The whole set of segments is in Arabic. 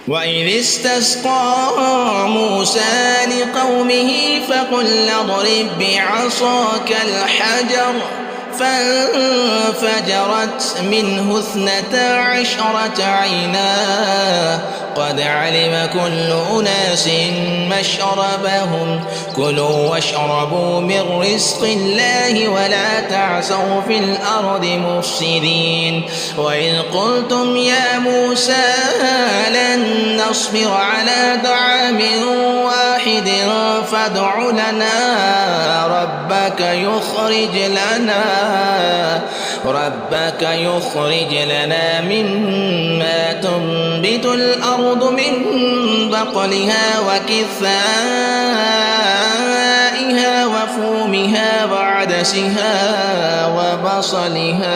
وإذ استسقى موسى لقومه فقل اضرب بعصاك الحجر فانفجرت منه 12 عينا قد علم كل أناس مشربهم كلوا واشربوا من رزق الله ولا تعثوا في الأرض مفسدين وإذ قلتم يا موسى لن نصبر على طعام واحد فادع لنا ربك يخرج لنا مما تنبت الأرض من بقلها وكثائها وفومها وعدسها وبصلها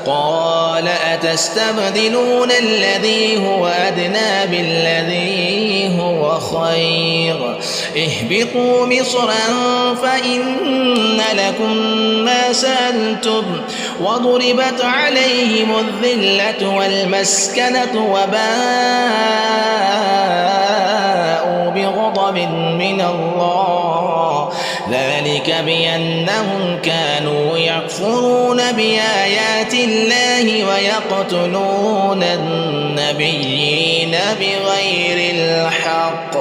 قال أتستبدلون الذي هو أدنى بالذي هو خير اهبطوا مصرا فإن لكم ما سألتم وضربت عليهم الذلة والمسكنة وباءوا بغضب من الله ذلك بأنهم كانوا يكفرون بآيات الله ويقتلون النبيين بغير الحق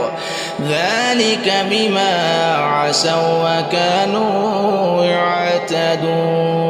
ذلك بما عصوا وكانوا يعتدون.